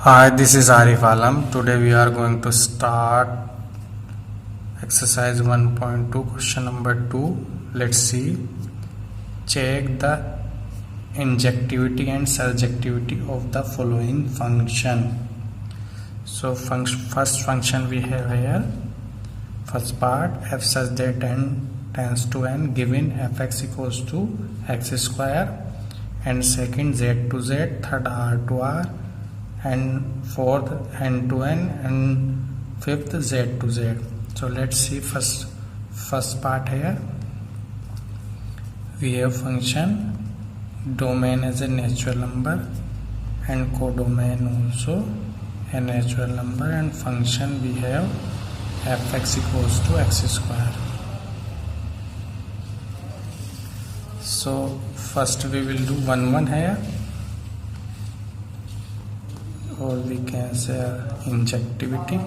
Hi, this is Arif Alam. Today we are going to start exercise 1.2 question number 2. Let's see. Check the injectivity and surjectivity of the following function. So first function we have here. First part, f such that n tends to n, given fx equals to x square, and second z to z, third r to r, and fourth n to n, and fifth z to z. So let's see first part here. We have function domain as a natural number and codomain also a natural number, and function we have fx equals to x square. So first we will do 1 here, or we can say injectivity.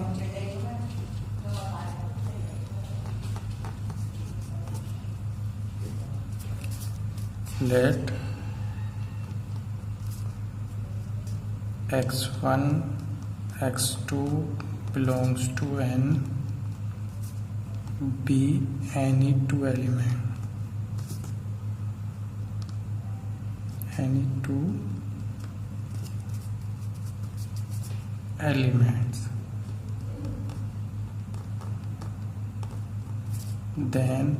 Let x1 x2 belongs to n be any two elements then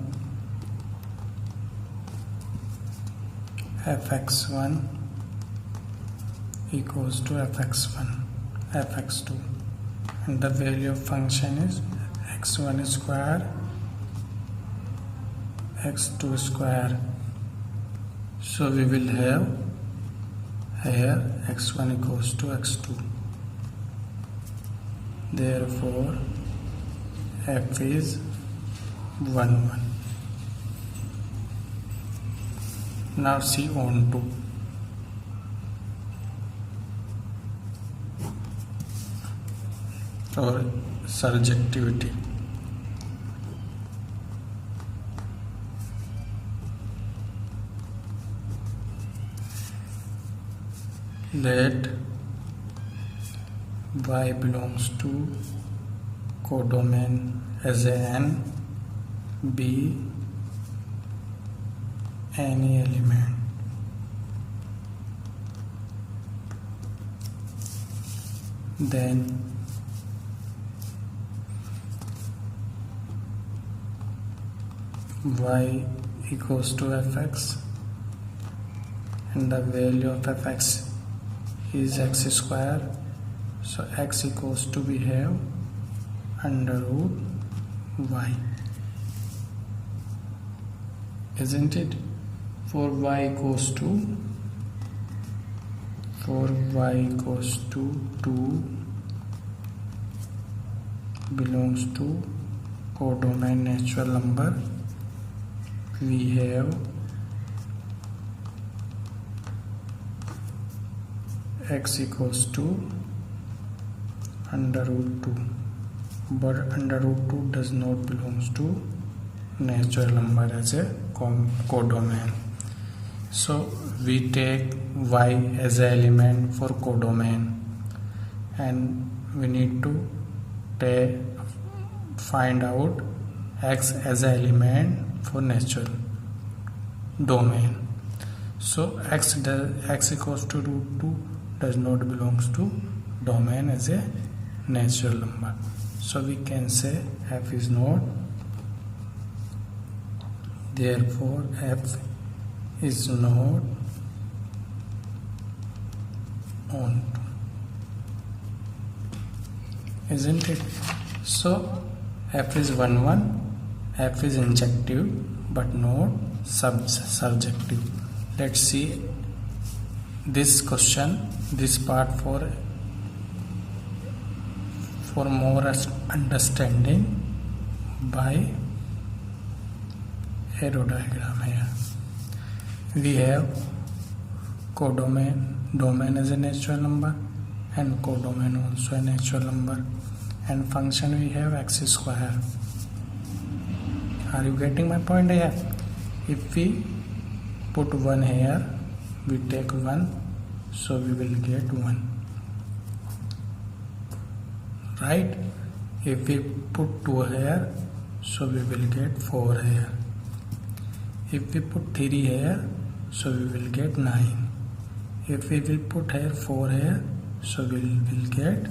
fx1 equals to fx2, and the value of function is x1 square x2 square. So we will have here x1 equals to x2. Therefore f is 1. Now see on to or surjectivity. Let y belongs to codomain as a n be any element then y equals to fx, and the value of fx is x square. So x equals to we have under root y, isn't it? For y equals to 2 belongs to codomain natural number, we have x equals to under root 2, but under root 2 does not belongs to natural number as a codomain. So we take y as an element for codomain, and we need to find out x as an element for natural domain. So x equals to root 2 does not belongs to domain as a natural number. So we can say f is not. Therefore f is not on, isn't it? So f is 1, f is injective but not subjective. Let's see this question, this part for more understanding by arrow diagram here. We have domain as a natural number and codomain also a natural number, and function we have x square. Are you getting my point here? If we put 1 here, we take 1, so we will get 1. right? If we put 2 here, so we will get 4 here. If we put 3 here, so we will get 9. If we will put here 4 here, so we will get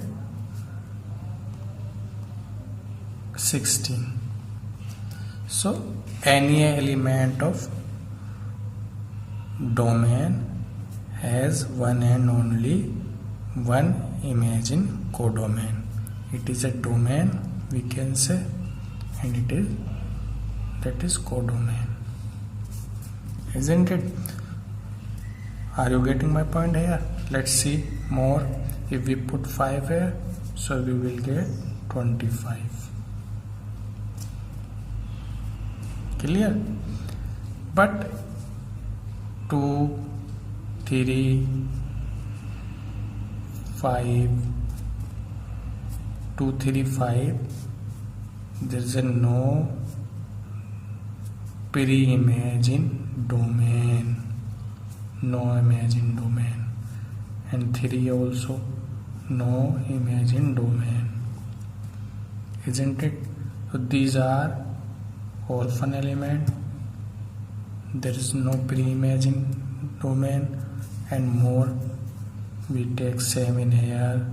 16. So any element of domain has one and only one image in codomain. It is a domain, we can say, and that is codomain, isn't it? Are you getting my point here? Let's see more. If we put 5 here, so we will get 25. Clear? But 2, 3, 5, 2, 3, 5, there is no pre-image in domain, no image in domain, and 3 also no image in domain, isn't it? So these are orphan element. There is no pre-image in domain, and more we take 7 here,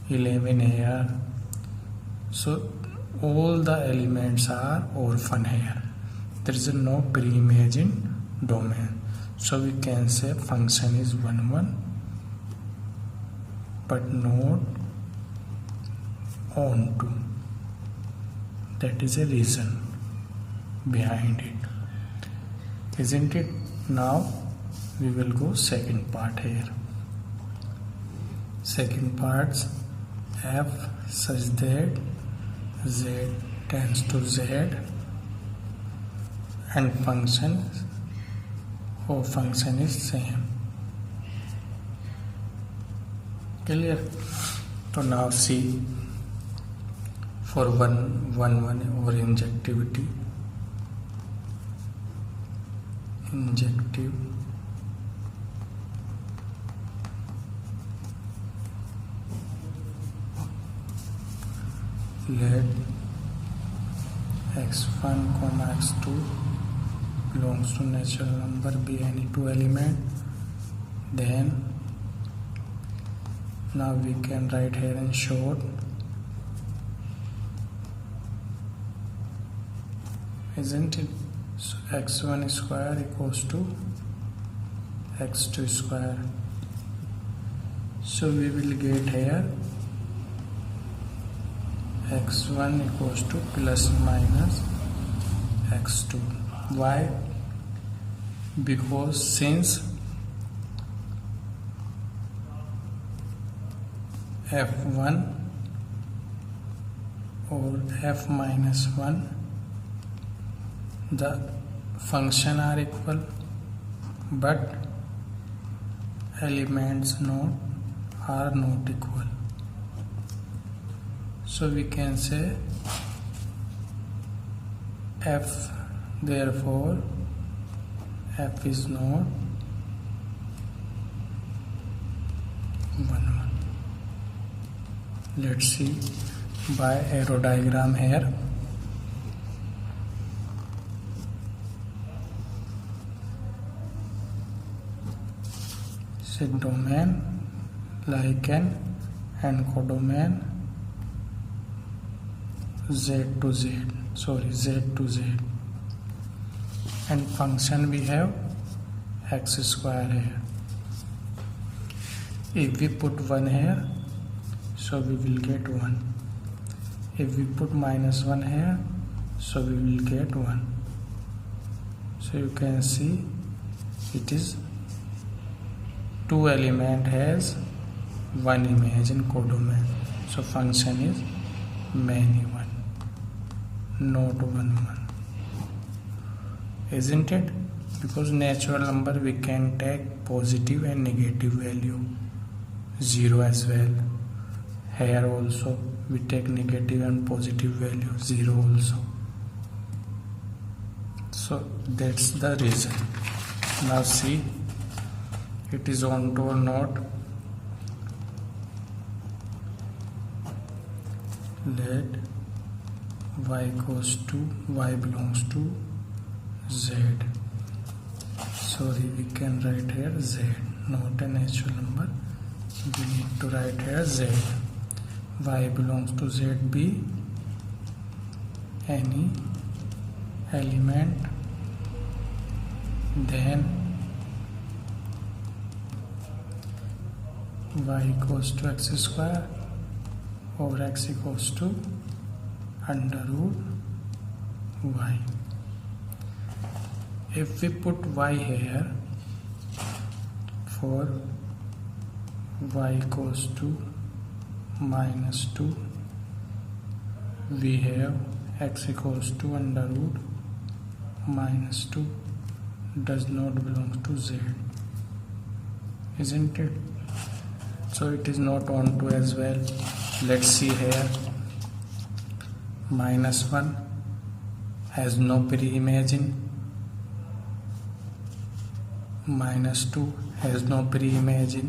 11 here. So all the elements are orphan here. There is no pre-image in domain. So we can say function is 1 1, but not onto. That is a reason behind it, isn't it? Now we will go second part here. Second parts, f such that z tends to z and function is same. Clear? So now see, for 1 1 or injective, let x1 comma x2 belongs to natural number be any 2 element, then now we can write here in short, isn't it? So x1 square equals to x2 square. So we will get here x1 equals to plus minus x2. Why? Because since f1 or f minus 1, the function are equal, but elements are not equal. So we can say f, therefore f is not 1 1. Let's see by arrow diagram here. Say domain like an and codomain z to z, and function we have x square here. If we put 1 here, so we will get 1. If we put minus 1 here, so we will get 1. So you can see it is 2 element has 1 image in codomain. So function is many 1, not 1 1, isn't it? Because natural number we can take positive and negative value, 0 as well. Here also we take negative and positive value, 0 also. So that's the reason. Now see, it is onto or not. let y equals to y belongs to z. Sorry, we can write here z, not a natural number. We need to write here z. Y belongs to z be any element, then y equals to x square over x equals to under root y. If we put y here, for y equals to -2, we have x equals to under root -2 does not belong to z, isn't it? So it is not onto as well. Let's see here. -1 has no pre-image in, -2 has no pre-image in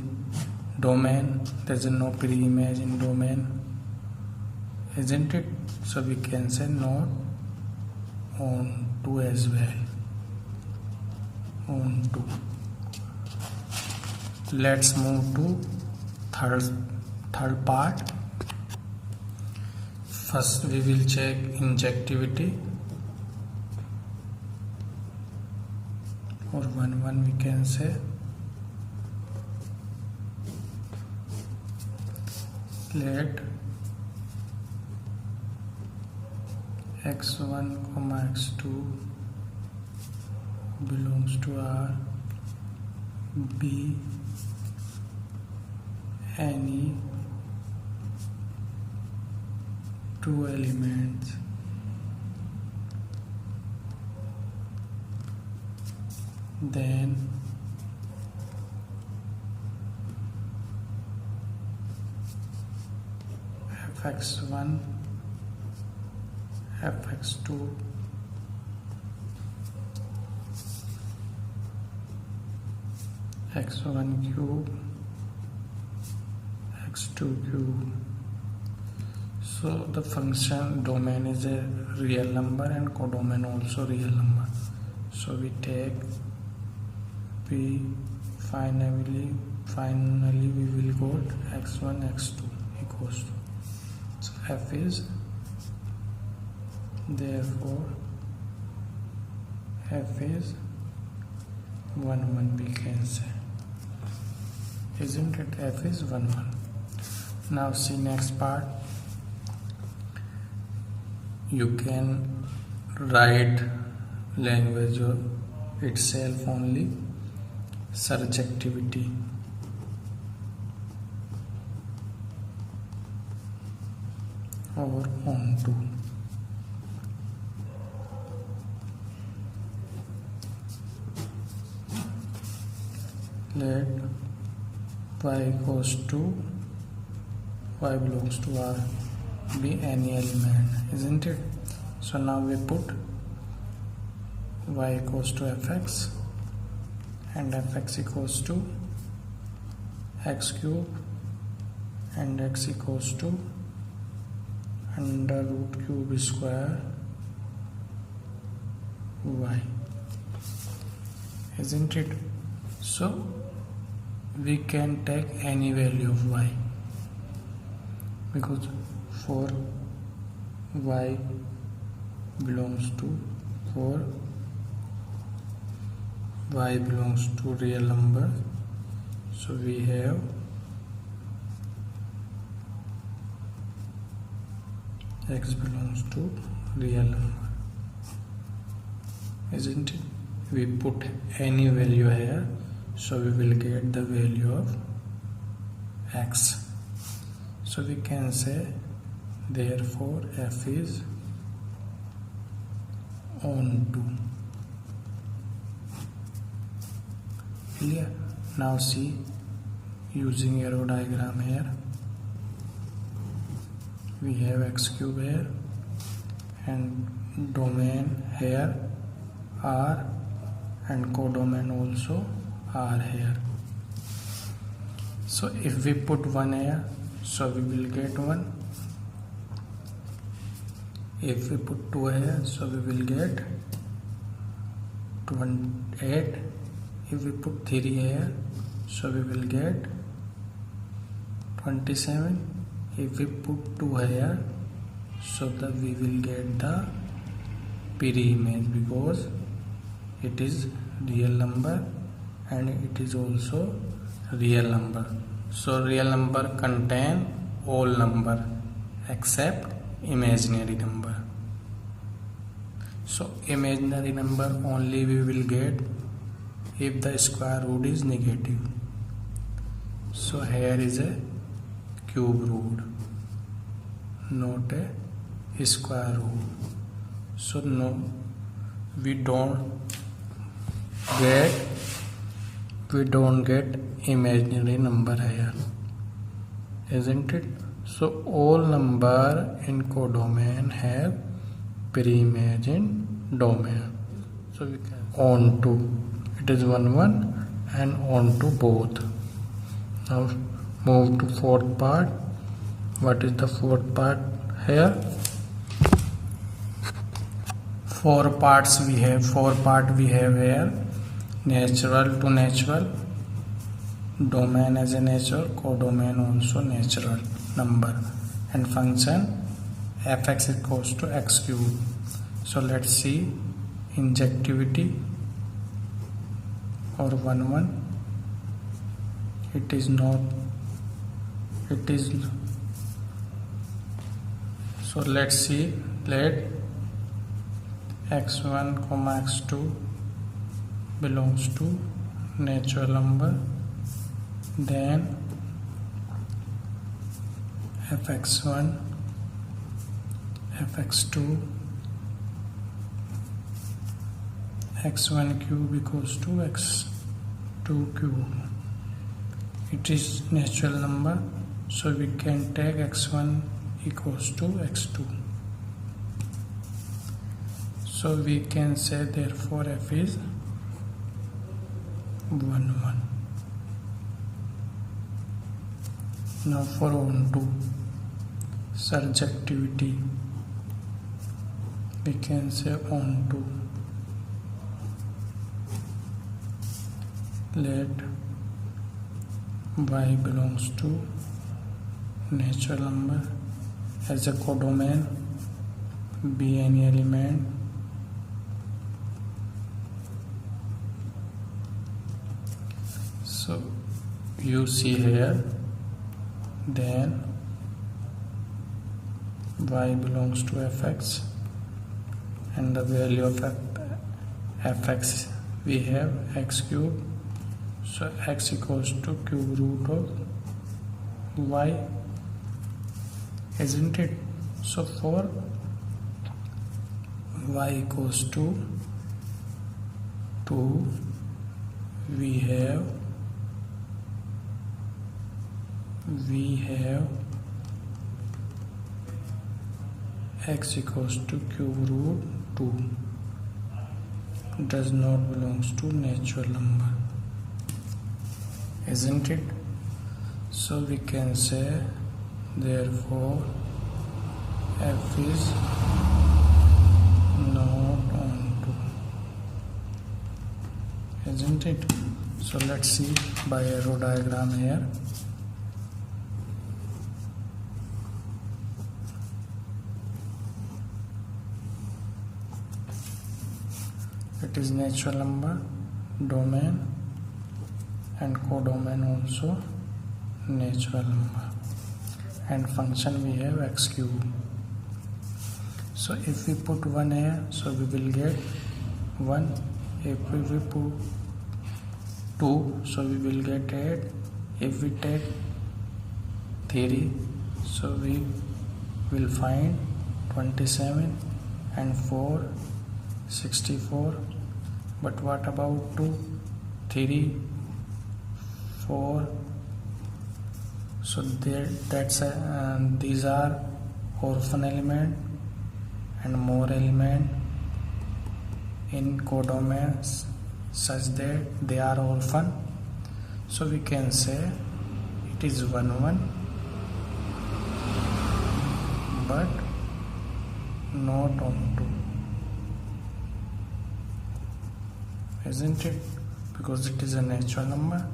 domain, there is no pre-image in domain, isn't it? So we can say not onto as well. Onto. Let's move to third part. First we will check injectivity, or 1 we can say. Let x1, x2 belongs to R be any two elements then fx1, fx2 x1 cube, x2 cube. So the function domain is a real number and codomain also real number. So we take P, finally we will go x1, x2 equals to. So f is, therefore f is 1 we can say, isn't it? F is 1. Now see next part. You can write language itself only. Surjectivity. Or onto. Let y equals to y belongs to R be any element, isn't it? So now we put y equals to fx and fx equals to x cube and x equals to under root cube square y, isn't it? So we can take any value of y, because for y belongs to real number, so we have x belongs to real number, isn't it? We put any value here, so we will get the value of x. So we can say therefore f is onto. Clear? Now see, using arrow diagram here, we have x cube here and domain here R and codomain also R here. So if we put 1 here, so we will get 1, If we put 2 here, so we will get 28. If we put 3 here, so we will get 27. If we put 2 here, so that we will get the pre-image, because it is real number and it is also real number. So real number contain all number except imaginary number. So imaginary number only we will get if the square root is negative. So here is a cube root, not a square root. So no, we don't get imaginary number here, isn't it? So all number in codomain have pre-image in domain. So we can onto, it is 1 1 and onto both. Now move to fourth part. What is the fourth part here? 4 parts we have. 4 part we have here: natural to natural, domain as a natural, codomain also natural number, and function fx equals to x cube. So let's see injectivity or 1 1. It is not, it is, so let's see, let x1 comma x2 belongs to natural number, then fx1 fx2 x1 cube equals to x2 cube. It is natural number, so we can take x1 equals to x2. So we can say therefore f is 1 1. Now for onto surjectivity, we can say onto, let y belongs to natural number as a codomain, be any element so you see here, then y belongs to fx and the value of fx we have x cube, so x equals to cube root of y, isn't it? So for y equals to 2, we have x equals to cube root 2, does not belongs to natural number, isn't it? So we can say therefore f is not onto, isn't it? So let's see by arrow diagram here. It is natural number, domain and codomain also natural number, and function we have x cube. So if we put 1 here, so we will get 1. If we put 2, so we will get 8. If we take 3, so we will find 27, and 4 64. But what about 2, 3, 4? So these are orphan element and more element in codomains such that they are orphan. So we can say it is 1 1, but not onto, isn't it? Because it is a natural number,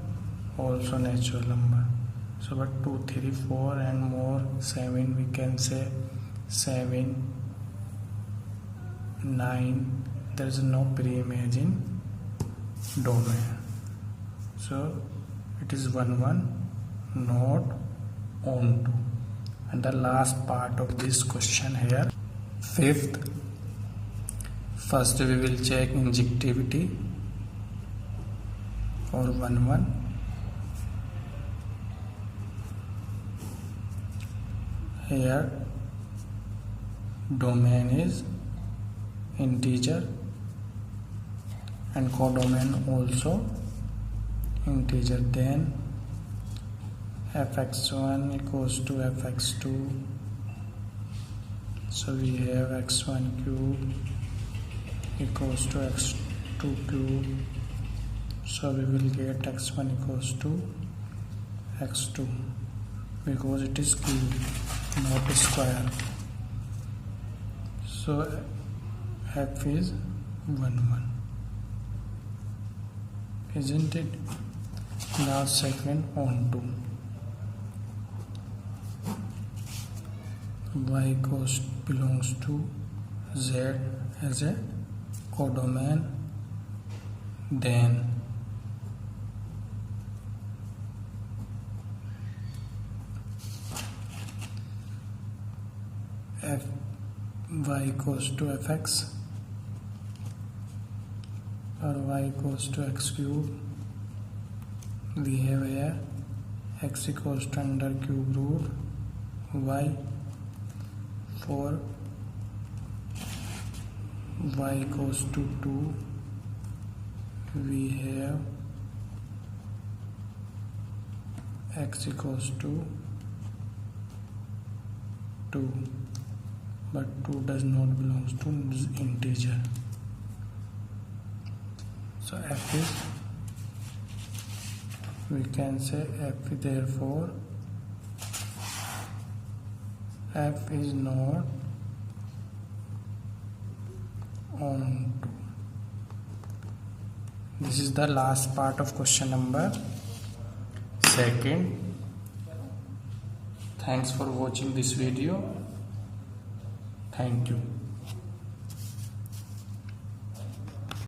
also natural number. So but 2, 3, 4 and more 7, we can say 7, 9. There is no pre-image in domain, so it is 1, 1, not onto. And the last part of this question here, fifth. First we will check injectivity for 1, 1. Here domain is integer and codomain also integer. Then fx1 equals to fx2, so we have x1 cube equals to x2 cube, so we will get x1 equals to x2 because it is cube, not square. So f is 1, 1, isn't it? Now second onto, y belongs to z as a codomain. Then y equals to fx or y equals to x cube. We have here x equals to under cube root y. For y equals to 2, we have x equals to 2, but 2 does not belong to integer. So f is, we can say f, therefore f is not onto. This is the last part of question number 2. Thanks for watching this video. Thank you.